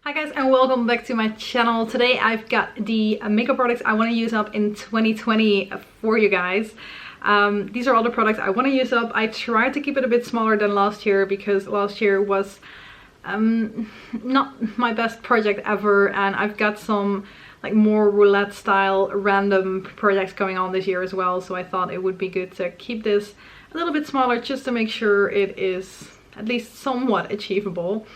Hi guys, and welcome back to my channel. Today I've got the makeup products I want to use up in 2020 for you guys. These are all the products I want to use up. I tried to keep it a bit smaller than last year because last year was not my best project ever, and I've got some like more roulette style random projects going on this year as well, so I thought it would be good to keep this a little bit smaller just to make sure it is at least somewhat achievable.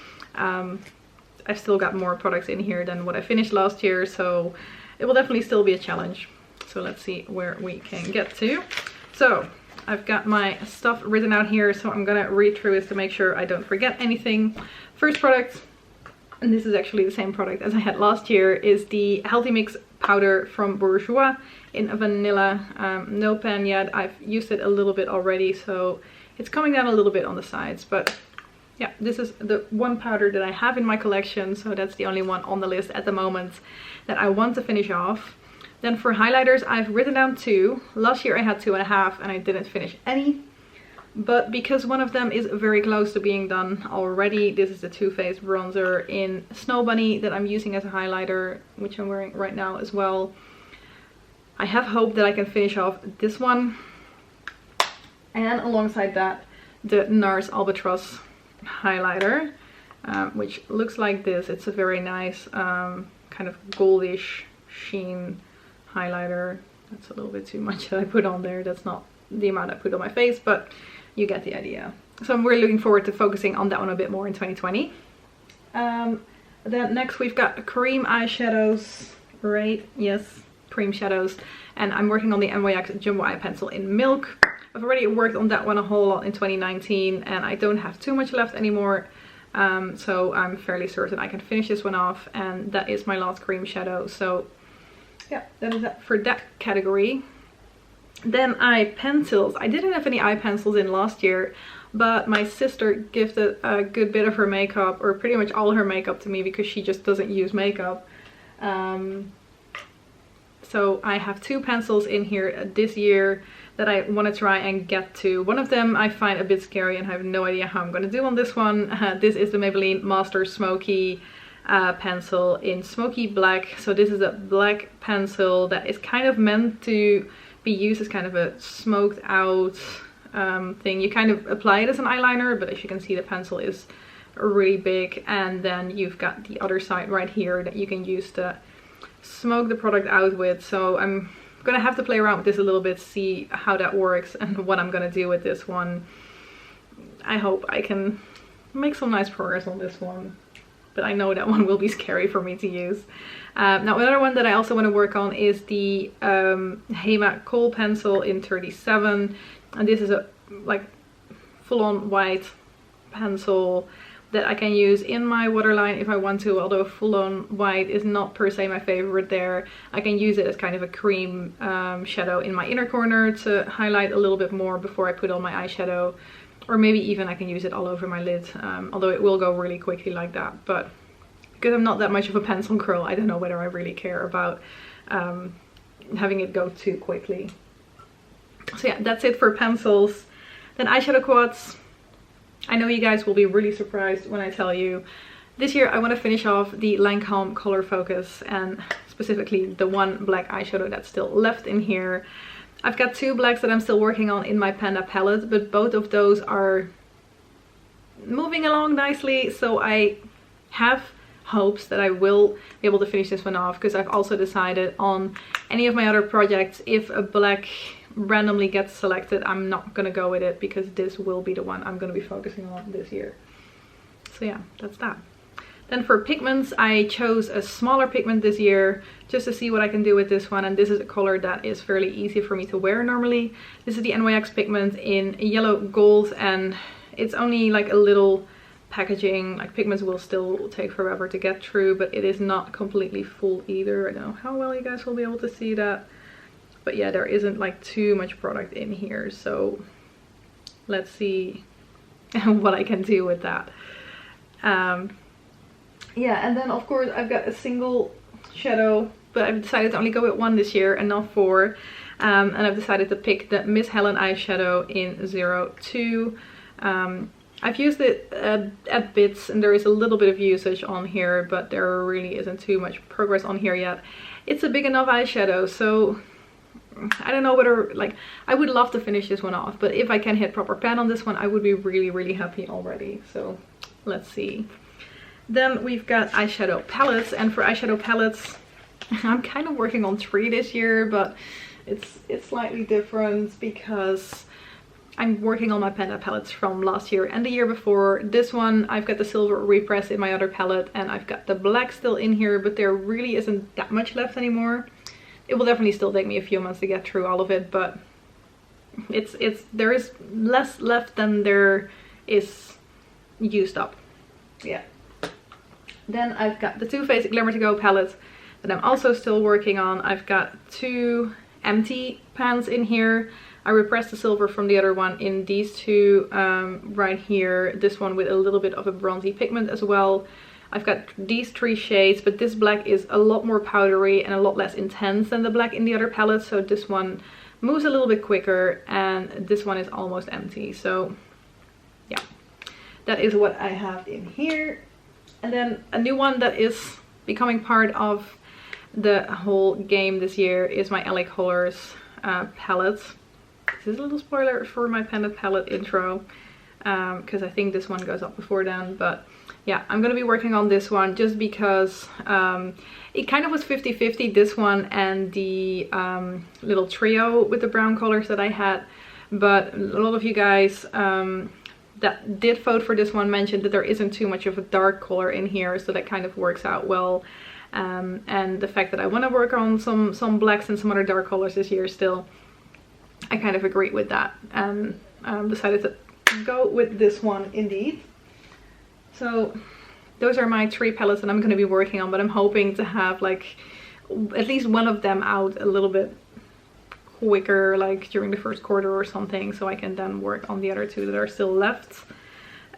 I've still got more products in here than what I finished last year, so it will definitely still be a challenge. So let's see where we can get to. So I've got my stuff written out here, so I'm gonna read through this to make sure I don't forget anything. First product, and this is actually the same product as I had last year, is the Healthy Mix powder from Bourjois in vanilla. No pan yet. I've used it a little bit already, so it's coming down a little bit on the sides, but yeah, this is the one powder that I have in my collection, so that's the only one on the list at the moment that I want to finish off. Then for highlighters, I've written down 2. Last year I had 2.5 and I didn't finish any. But because one of them is very close to being done already, this is the Too Faced bronzer in Snow Bunny that I'm using as a highlighter, which I'm wearing right now as well. I have hope that I can finish off this one. And alongside that, the NARS Albatros highlighter, which looks like this. It's a very nice kind of goldish sheen highlighter. That's a little bit too much that I put on there. That's not the amount I put on my face, but you get the idea. So I'm really looking forward to focusing on that one a bit more in 2020. Then next we've got cream eyeshadows, right? Yes, cream shadows. And I'm working on the NYX Jumbo Eye Pencil in Milk. I've already worked on that one a whole lot in 2019 and I don't have too much left anymore. So I'm fairly certain I can finish this one off, and that is my last cream shadow. So yeah, that is that for that category. Then eye pencils. I didn't have any eye pencils in last year, but my sister gifted a good bit of her makeup, or pretty much all her makeup, to me because she just doesn't use makeup. So I have 2 pencils in here this year that I want to try and get to. One of them I find a bit scary and I have no idea how I'm going to do on this one. This is the Maybelline Master Smoky pencil in Smoky Black. So this is a black pencil that is kind of meant to be used as kind of a smoked out thing. You kind of apply it as an eyeliner, but as you can see, the pencil is really big, and then you've got the other side right here that you can use to smoke the product out with. So I'm gonna have to play around with this a little bit, see how that works and what I'm gonna do with this one. I hope I can make some nice progress on this one, but I know that one will be scary for me to use. Now another one that I also want to work on is the Hema Kohl pencil in 37, and this is a like full-on white pencil that I can use in my waterline if I want to, although full-on white is not per se my favorite there. I can use it as kind of a cream shadow in my inner corner to highlight a little bit more before I put on my eyeshadow, or maybe even I can use it all over my lid, although it will go really quickly like that. But because I'm not that much of a pencil girl, I don't know whether I really care about having it go too quickly. So yeah, that's it for pencils. Then eyeshadow quads. I know you guys will be really surprised when I tell you this year I want to finish off the Lancome Color Focus, and specifically the one black eyeshadow that's still left in here. I've got 2 blacks that I'm still working on in my Panda palette, but both of those are moving along nicely, so I have hopes that I will be able to finish this one off, because I've also decided on any of my other projects, if a black randomly gets selected, I'm not gonna go with it, because this will be the one I'm gonna be focusing on this year. So yeah, that's that. Then for pigments, I chose a smaller pigment this year just to see what I can do with this one, and this is a color that is fairly easy for me to wear normally. This is the NYX Pigment in yellow gold, and it's only like a little packaging. Like, pigments will still take forever to get through, but it is not completely full either. I don't know how well you guys will be able to see that, but yeah, there isn't like too much product in here, so let's see what I can do with that. Yeah, and then of course I've got a single shadow, but I've decided to only go with 1 this year and not 4. And I've decided to pick the Miss Helen eyeshadow in 02. I've used it at bits, and there is a little bit of usage on here, but there really isn't too much progress on here yet. It's a big enough eyeshadow, so I don't know whether, like, I would love to finish this one off, but if I can hit proper pan on this one, I would be really happy already. So let's see. Then we've got eyeshadow palettes, and for eyeshadow palettes, I'm kind of working on 3 this year, but it's slightly different because I'm working on my Panda palettes from last year and the year before. This one, I've got the silver repress in my other palette, and I've got the black still in here, but there really isn't that much left anymore. It will definitely still take me a few months to get through all of it, but there is less left than there is used up. Yeah. Then I've got the Too Faced Glamour To Go palette that I'm also still working on. I've got 2 empty pans in here. I repressed the silver from the other one in these 2 right here. This one with a little bit of a bronzy pigment as well. I've got these 3 shades, but this black is a lot more powdery and a lot less intense than the black in the other palette. So this one moves a little bit quicker, and this one is almost empty. So yeah, that is what I have in here. And then a new one that is becoming part of the whole game this year is my LA Colors palette. This is a little spoiler for my Panda palette intro, because I think this one goes up before then. But yeah, I'm gonna be working on this one just because it kind of was 50-50, this one and the little trio with the brown colors that I had. But a lot of you guys that did vote for this one mentioned that there isn't too much of a dark color in here, so that kind of works out well. And the fact that I want to work on some blacks and some other dark colors this year still, I kind of agree with that, and decided to go with this one indeed. So those are my 3 palettes that I'm going to be working on, but I'm hoping to have like at least one of them out a little bit quicker, like during the first quarter or something, so I can then work on the other 2 that are still left.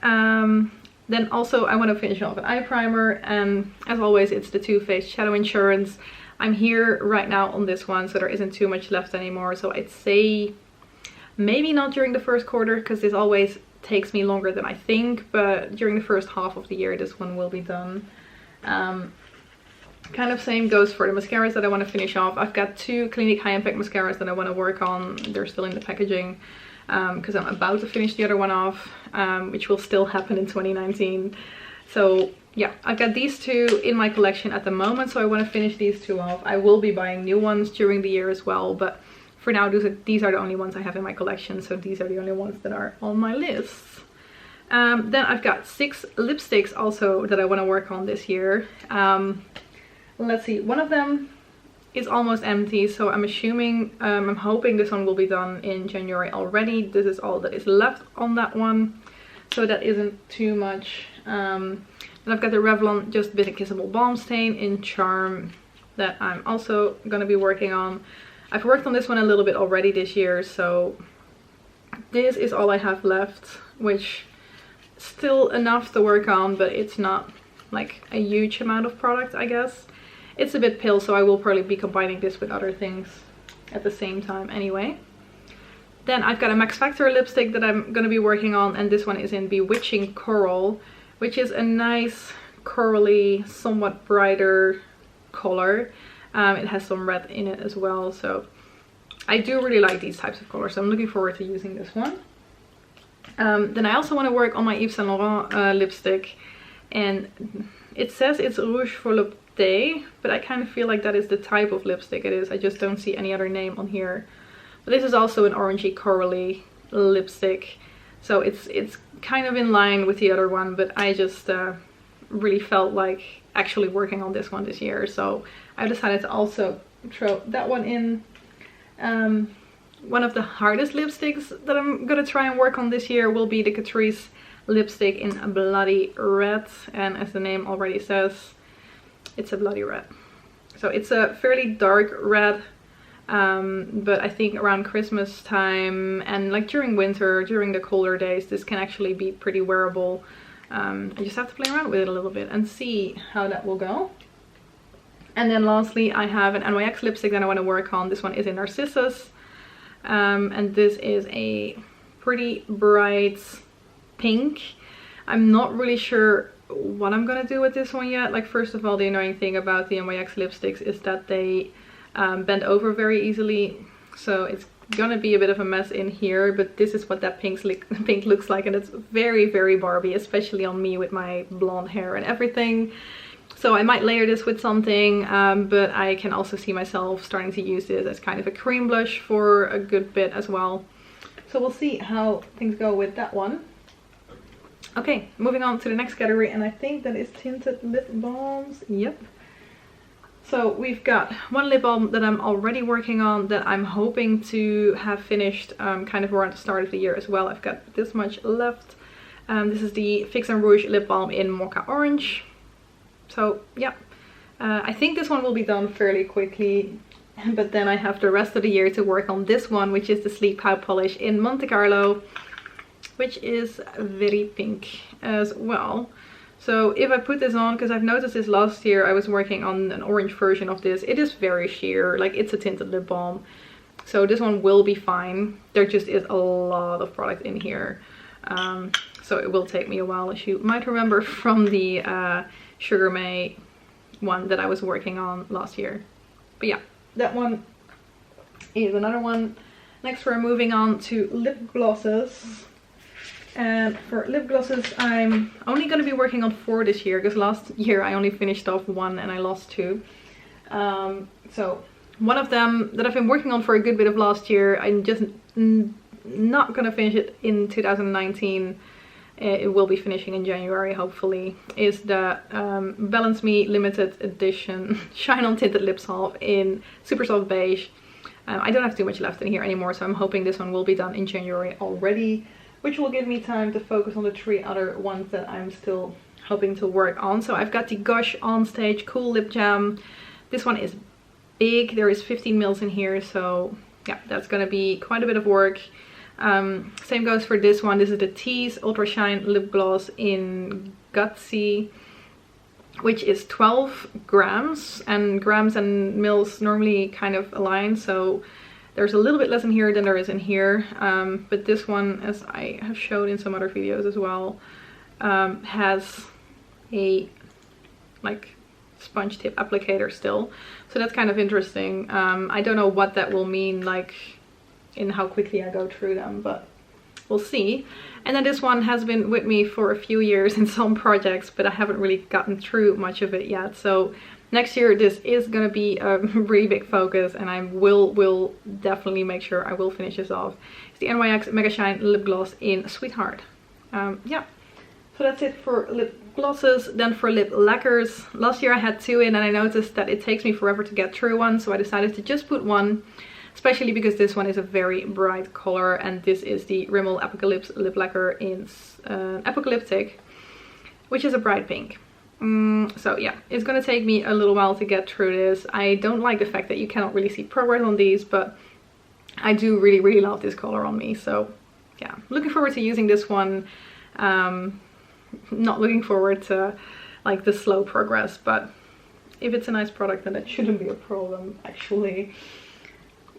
Then also I want to finish off an eye primer, and as always it's the Too Faced Shadow Insurance. I'm here right now on this one, so there isn't too much left anymore. So I'd say maybe not during the first quarter, because this always takes me longer than I think, but during the first half of the year this one will be done. Kind of same goes for the mascaras that I want to finish off. I've got 2 Clinique High Impact mascaras that I want to work on. They're still in the packaging because I'm about to finish the other one off, which will still happen in 2019. So yeah, I've got these 2 in my collection at the moment, so I want to finish these 2 off. I will be buying new ones during the year as well, but for now these are the only ones I have in my collection, so these are the only ones that are on my list. Then I've got 6 lipsticks also that I want to work on this year. Let's see, one of them is almost empty, so I'm assuming, I'm hoping this one will be done in January already. This is all that is left on that one, so that isn't too much. Then I've got the Revlon Just Bitten Kissable Balm Stain in Charm that I'm also going to be working on. I've worked on this one a little bit already this year, so this is all I have left, which is still enough to work on, but it's not like a huge amount of product, I guess. It's a bit pale, so I will probably be combining this with other things at the same time anyway. Then I've got a MaxFactor lipstick that I'm going to be working on, and this one is in Bewitching Coral, which is a nice corally, somewhat brighter color. It has some red in it as well, so I do really like these types of colors, so I'm looking forward to using this one. Then I also want to work on my Yves Saint Laurent lipstick, and it says it's Rouge Volupte, but I kind of feel like that is the type of lipstick it is. I just don't see any other name on here. But this is also an orangey corally lipstick, so it's kind of in line with the other one, but I just really felt like actually working on this one this year, so I decided to also throw that one in. One of the hardest lipsticks that I'm gonna try and work on this year will be the Catrice lipstick in a Bloody Red, and as the name already says, it's a bloody red. So it's a fairly dark red, but I think around Christmas time and like during winter, during the colder days, this can actually be pretty wearable. I just have to play around with it a little bit and see how that will go. And then lastly, I have an NYX lipstick that I want to work on. This one is in Narcissus, and this is a pretty bright pink. I'm not really sure what I'm gonna do with this one yet. Like, first of all, the annoying thing about the NYX lipsticks is that they bend over very easily, so it's gonna be a bit of a mess in here. But this is what that pink looks like, and it's very, very Barbie, especially on me with my blonde hair and everything. So I might layer this with something, but I can also see myself starting to use this as kind of a cream blush for a good bit as well. So we'll see how things go with that one. Okay, moving on to the next category, and I think that is tinted lip balms. Yep. So we've got one lip balm that I'm already working on that I'm hoping to have finished kind of around the start of the year as well. I've got this much left. This is the Fix and Rouge lip balm in Mocha Orange. So yeah, I think this one will be done fairly quickly, but then I have the rest of the year to work on this one, which is the Sleek Pow Polish in Monte Carlo, which is very pink as well. So if I put this on, because I've noticed this last year, I was working on an orange version of this. It is very sheer, like it's a tinted lip balm. So this one will be fine. There just is a lot of product in here. So it will take me a while, as you might remember from the Sugar May one that I was working on last year. But yeah, that one is another one. Next we're moving on to lip glosses. And for lip glosses, I'm only going to be working on 4 this year, because last year I only finished off 1 and I lost 2. So one of them that I've been working on for a good bit of last year, I'm just not going to finish it in 2019. It will be finishing in January, hopefully, is the Balance Me limited edition Shine On Tinted Lip Salve in Super Soft Beige. I don't have too much left in here anymore, so I'm hoping this one will be done in January already, which will give me time to focus on the 3 other ones that I'm still hoping to work on. So I've got the Gush On Stage Cool Lip Jam. This one is big. There is 15 mils in here, so yeah, that's gonna be quite a bit of work. Same goes for this one. This is the Tease Ultra Shine Lip Gloss in Gutsy, which is 12 grams, and grams and mils normally kind of align, so there's a little bit less in here than there is in here. But this one, as I have showed in some other videos as well, has a like sponge tip applicator still, so that's kind of interesting. I don't know what that will mean like in how quickly I go through them, but we'll see. And then this one has been with me for a few years in some projects, but I haven't really gotten through much of it yet. So next year this is gonna be a really big focus, and I will definitely make sure I will finish this off. It's the NYX Mega Shine Lip Gloss in Sweetheart. Yeah, so that's it for lip glosses. Then for lip lacquers, last year I had 2 in, and I noticed that it takes me forever to get through one, so I decided to just put 1. Especially because this one is a very bright color, and this is the Rimmel Apocalypse Lip Lacquer in Apocalyptic, which is a bright pink. So yeah, it's gonna take me a little while to get through this. I don't like the fact that you cannot really see progress on these, but I do really love this color on me. So yeah, looking forward to using this one. Not looking forward to like the slow progress, but if it's a nice product, then it shouldn't be a problem actually.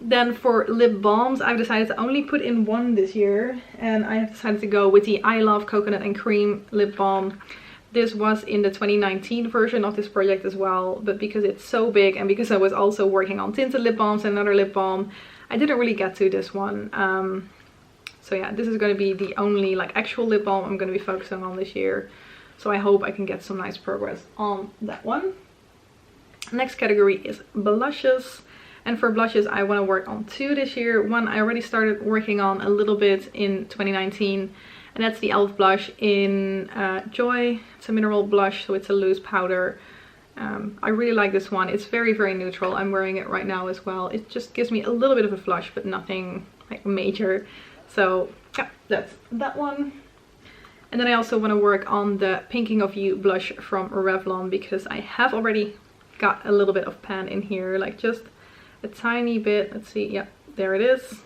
Then for lip balms, I've decided to only put in 1 this year, and I have decided to go with the I Love Coconut and Cream lip balm. This was in the 2019 version of this project as well, but because it's so big and because I was also working on tinted lip balms and another lip balm, I didn't really get to this one. So yeah, this is going to be the only like actual lip balm I'm going to be focusing on this year. So I hope I can get some nice progress on that one. Next category is blushes. And for blushes, I want to work on 2 this year. One I already started working on a little bit in 2019, and that's the e.l.f. blush in Joy. It's a mineral blush, so it's a loose powder. I really like this one. It's very neutral. I'm wearing it right now as well. It just gives me a little bit of a flush, but nothing like major. So yeah, that's that one. And then I also want to work on the Pinking of You blush from Revlon, because I have already got a little bit of pan in here, like just a tiny bit. Let's see, yeah, there it is.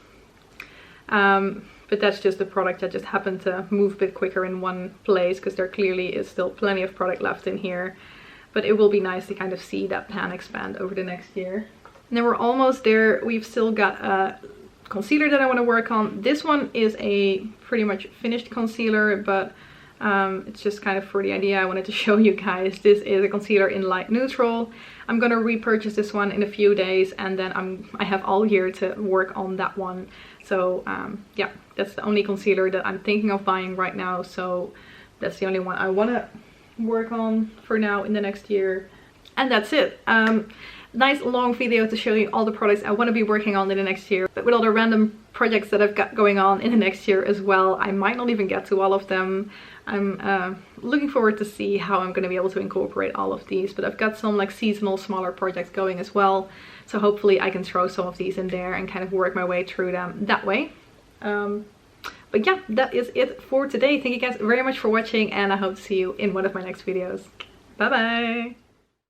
But that's just the product that just happened to move a bit quicker in one place, because there clearly is still plenty of product left in here. But it will be nice to kind of see that pan expand over the next year. And then we're almost there. We've still got concealer that I want to work on. This one is a pretty much finished concealer, but it's just kind of for the idea I wanted to show you guys. This is a concealer in light neutral. I'm gonna repurchase this one in a few days, and then I have all year to work on that one. So yeah, that's the only concealer that I'm thinking of buying right now. So that's the only one I want to work on for now in the next year. And that's it. Nice long video to show you all the products I want to be working on in the next year. But with all the random projects that I've got going on in the next year as well, I might not even get to all of them. I'm looking forward to see how I'm going to be able to incorporate all of these. But I've got some like seasonal smaller projects going as well. So hopefully I can throw some of these in there and kind of work my way through them that way. But yeah, that is it for today. Thank you guys very much for watching, and I hope to see you in one of my next videos. Bye bye!